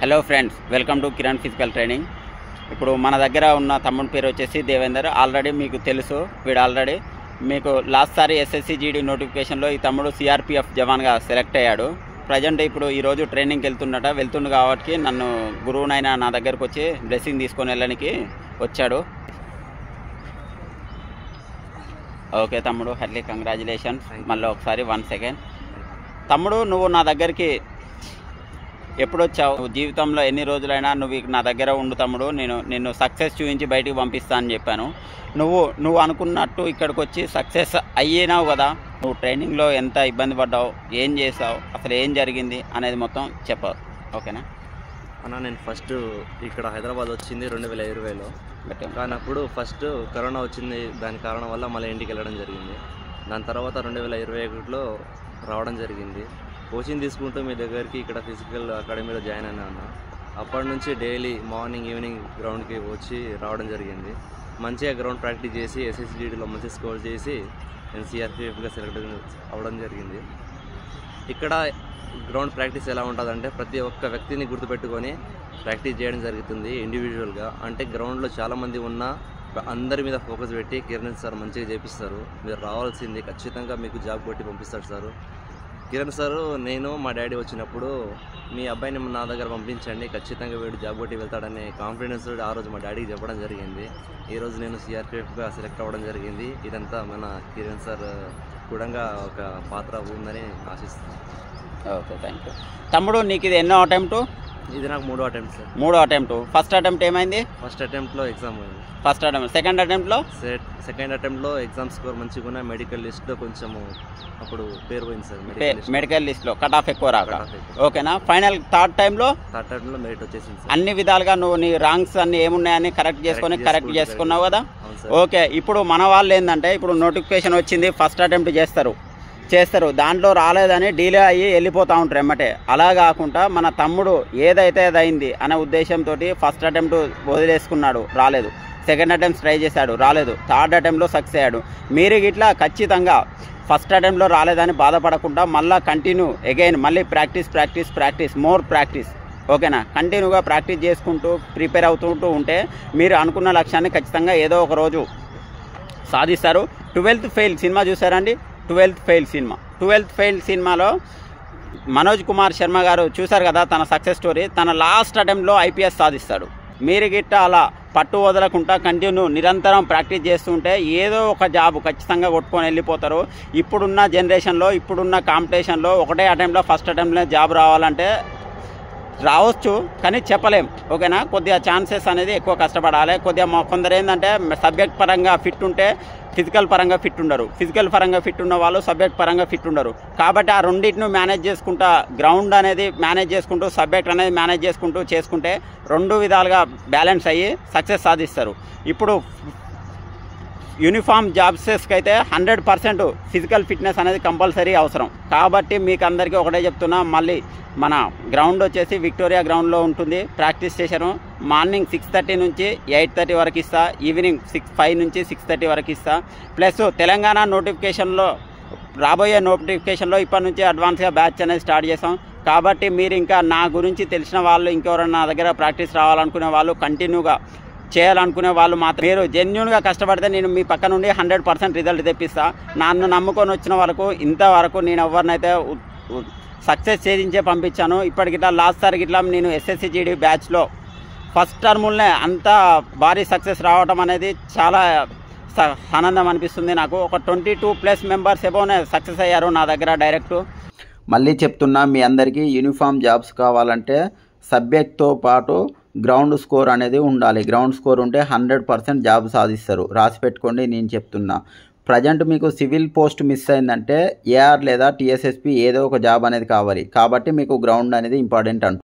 Hello friends, welcome to Kiran physical training. ఇప్పుడు మన దగ్గర ఉన్న తమ్ముడి పేరు వచ్చేసి దేవేందర్. ఆల్రెడీ మీకు తెలుసు, వీడు ఆల్రెడీ మీకు లాస్ట్ సారి ఎస్ఎస్సి జీడీ నోటిఫికేషన్లో ఈ తమ్ముడు సిఆర్పిఎఫ్ జవాన్గా సెలెక్ట్ అయ్యాడు. ప్రజెంట్ ఇప్పుడు ఈరోజు ట్రైనింగ్కి వెళ్తుండు కాబట్టి నన్ను గురువునైనా నా దగ్గరకు వచ్చి బ్లెస్సింగ్ తీసుకొని వెళ్ళడానికి వచ్చాడు. ఓకే తమ్ముడు, హర్లీ కంగ్రాచులేషన్స్. మళ్ళీ ఒకసారి 1 సెకండ్. తమ్ముడు, నువ్వు నా దగ్గరికి ఎప్పుడు వచ్చావు? నువ్వు జీవితంలో ఎన్ని రోజులైనా నువ్వు నా దగ్గర ఉండు తమ్ముడు, నిన్ను సక్సెస్ చూపించి బయటికి పంపిస్తా అని చెప్పాను. నువ్వు అనుకున్నట్టు ఇక్కడికి వచ్చి సక్సెస్ అయ్యేనావు కదా. నువ్వు ట్రైనింగ్లో ఎంత ఇబ్బంది పడ్డావు, ఏం చేసావు, అసలు ఏం జరిగింది అనేది మొత్తం చెప్పావు. ఓకేనా అన్న? నేను ఫస్ట్ ఇక్కడ హైదరాబాద్ వచ్చింది 2020లో. కానీ అప్పుడు ఫస్ట్ కరోనా వచ్చింది. దాని కారణం వల్ల మళ్ళీ ఇంటికి వెళ్ళడం జరిగింది. దాని తర్వాత 2021లో రావడం జరిగింది. కోచింగ్ తీసుకుంటూ మీ దగ్గరికి ఇక్కడ ఫిజికల్ అకాడమీలో జాయిన్ అయినా అన్న. అప్పటి నుంచి డైలీ మార్నింగ్ ఈవినింగ్ గ్రౌండ్కి వచ్చి రావడం జరిగింది. మంచిగా గ్రౌండ్ ప్రాక్టీస్ చేసి ఎస్ఎస్సిడిలో మంచి స్కోర్ చేసి నేను సిఆర్పిఎఫ్గా సెలెక్ట్ అవ్వడం జరిగింది. ఇక్కడ గ్రౌండ్ ప్రాక్టీస్ ఎలా ఉంటుందంటే ప్రతి ఒక్క వ్యక్తిని గుర్తుపెట్టుకొని ప్రాక్టీస్ చేయడం జరుగుతుంది ఇండివిజువల్గా. అంటే గ్రౌండ్లో చాలామంది ఉన్నా అందరి మీద ఫోకస్ పెట్టి కిరణ్ సార్ మంచిగా చేపిస్తారు. మీరు రావాల్సింది, ఖచ్చితంగా మీకు జాబ్ కొట్టి పంపిస్తారు సార్. కిరణ్ సారు, నేను మా డాడీ వచ్చినప్పుడు మీ అబ్బాయిని నా దగ్గర పంపించండి, ఖచ్చితంగా వీడు జాబ్ కొట్టి వెళ్తాడనే కాన్ఫిడెన్స్ ఆ రోజు మా డాడీకి చెప్పడం జరిగింది. ఈరోజు నేను సిఆర్పిఎఫ్గా సెలెక్ట్ అవ్వడం జరిగింది. ఇదంతా మన కిరణ్ సార్ కూడా ఒక పాత్ర ఉందని ఆశిస్తున్నాను. ఓకే, థ్యాంక్ యూ తమ్ముడు. నీకు ఇది ఎన్నో అటెంప్ట్? ఇది నాకు 3వ అటెంప్ట్ సార్. 3వ అటెంప్ట్. ఫస్ట్ అటెంప్ట్ ఏమైంది? ఫస్ట్ అటెంప్ట్లో ఎగ్జామ్ పోయింది. First attempt. సెకండ్ అటెంప్ట్లో ఎగ్జామ్ స్కోర్ మంచిగా ఉన్న మెడికల్ లిస్ట్లో కొంచెము అప్పుడు పేరు పోయింది సార్. మెడికల్ లిస్ట్లో కట్ ఆఫ్ ఎక్కువ రాక. ఓకేనా. ఫైనల్ థర్డ్ టైంలో మెరిట్ వచ్చేసింది సార్. అన్ని విధాలుగా నువ్వు నీ ర్యాంక్స్ అన్ని ఏమున్నాయని కరెక్ట్ చేసుకున్నావు కదా. ఓకే, ఇప్పుడు మన వాళ్ళు ఏంటంటే ఇప్పుడు నోటిఫికేషన్ వచ్చింది, ఫస్ట్ అటెంప్ట్ చేస్తారు, దాంట్లో రాలేదని డిలే అయ్యి వెళ్ళిపోతూ ఉంటారు ఎమ్మటే. అలా కాకుండా మన తమ్ముడు ఏదైతే అయింది అనే ఉద్దేశంతో ఫస్ట్ అటెంప్ట్ వదిలేసుకున్నాడు, రాలేదు. సెకండ్ అటెంప్ట్ ట్రై చేశాడు, రాలేదు. థర్డ్ అటెంప్ట్లో సక్సెస్ అయ్యాడు. మీరు ఇట్లా ఖచ్చితంగా ఫస్ట్ అటెంప్ట్లో రాలేదని బాధపడకుండా మళ్ళీ కంటిన్యూ అగైన్ మళ్ళీ ప్రాక్టీస్ మోర్ ప్రాక్టీస్. ఓకేనా. కంటిన్యూగా ప్రాక్టీస్ చేసుకుంటూ ప్రిపేర్ అవుతుంటూ ఉంటే మీరు అనుకున్న లక్ష్యాన్ని ఖచ్చితంగా ఏదో ఒక రోజు సాధిస్తారు. 12th ఫెయిల్ సినిమా చూసారండి? 12th ఫెయిల్ సినిమాలో మనోజ్ కుమార్ శర్మ గారు చూశారు కదా తన సక్సెస్ స్టోరీ. తన లాస్ట్ అటెంప్ట్లో ఐపీఎస్ సాధిస్తాడు. మీరు గిట్ట అలా పట్టు వదలకుండా కంటిన్యూ నిరంతరం ప్రాక్టీస్ చేస్తుంటే ఏదో ఒక జాబ్ ఖచ్చితంగా కొట్టుకొని వెళ్ళిపోతారు. ఇప్పుడున్న జనరేషన్లో, ఇప్పుడున్న కాంపిటీషన్లో ఒకటే అటెంప్ట్లో ఫస్ట్ అటెంప్ట్లో జాబ్ రావాలంటే రావచ్చు, కానీ చెప్పలేం. ఓకేనా. కొద్దిగా ఛాన్సెస్ అనేది ఎక్కువ కష్టపడాలి. కొందరు ఏంటంటే సబ్జెక్ట్ పరంగా ఫిట్ ఉంటే ఫిజికల్ పరంగా ఫిట్ ఉండరు, ఫిజికల్ పరంగా ఫిట్ ఉన్న వాళ్ళు సబ్జెక్ట్ పరంగా ఫిట్ ఉండరు. కాబట్టి ఆ రెండింటిని మేనేజ్ చేసుకుంటా, గ్రౌండ్ అనేది మేనేజ్ చేసుకుంటూ సబ్జెక్ట్ అనేది మేనేజ్ చేసుకుంటే 2 విధాలుగా బ్యాలెన్స్ అయ్యి సక్సెస్ సాధిస్తారు. ఇప్పుడు యూనిఫామ్ జాబ్సెస్కి అయితే 100% ఫిజికల్ ఫిట్నెస్ అనేది కంపల్సరీ అవసరం. కాబట్టి మీకు అందరికీ ఒకటే చెప్తున్నా, మళ్ళీ మన గ్రౌండ్ వచ్చేసి విక్టోరియా గ్రౌండ్లో ఉంటుంది. ప్రాక్టీస్ చేశాను. మార్నింగ్ 6:30 నుంచి 8:30 వరకు ఇస్తా, ఈవినింగ్ 5 నుంచి 6:30 వరకు ఇస్తా. ప్లస్ తెలంగాణ నోటిఫికేషన్లో, రాబోయే నోటిఫికేషన్లో ఇప్పటి నుంచి అడ్వాన్స్గా బ్యాచ్ అనేది స్టార్ట్ చేసాం. కాబట్టి మీరు ఇంకా నా గురించి తెలిసిన వాళ్ళు, ఇంకెవరైనా నా దగ్గర ప్రాక్టీస్ రావాలనుకునే వాళ్ళు, కంటిన్యూగా చేయాలనుకునే వాళ్ళు మాత్రం మీరు జెన్యూన్గా కష్టపడితే నేను మీ పక్క నుండి 100% రిజల్ట్ తెప్పిస్తా. నన్ను నమ్ముకొని వచ్చిన వరకు ఇంతవరకు నేను ఎవరినైతే సక్సెస్ చేయించే పంపించాను. ఇప్పటికిట్లా లాస్ట్ సార్ గిట్లా నేను ఎస్ఎస్సి జీడీ బ్యాచ్లో ఫస్ట్ టర్ములనే అంత భారీ సక్సెస్ రావడం అనేది చాలా ఆనందం అనిపిస్తుంది నాకు. ఒక 22+ మెంబర్స్ ఎబోనే సక్సెస్ అయ్యారు నా దగ్గర డైరెక్ట్. మళ్ళీ చెప్తున్నా, మీ అందరికీ యూనిఫామ్ జాబ్స్ కావాలంటే సబ్జెక్ట్తో పాటు గ్రౌండ్ స్కోర్ అనేది ఉండాలి. గ్రౌండ్ స్కోర్ ఉంటే 100% జాబ్ సాధిస్తారు. రాసి పెట్టుకోండి, నేను చెప్తున్నా. ప్రజెంట్ మీకు సివిల్ పోస్ట్ మిస్ అయిందంటే ఏఆర్ లేదా టీఎస్ఎస్పీ ఏదో ఒక జాబ్ అనేది కావాలి. కాబట్టి మీకు గ్రౌండ్ అనేది ఇంపార్టెంట్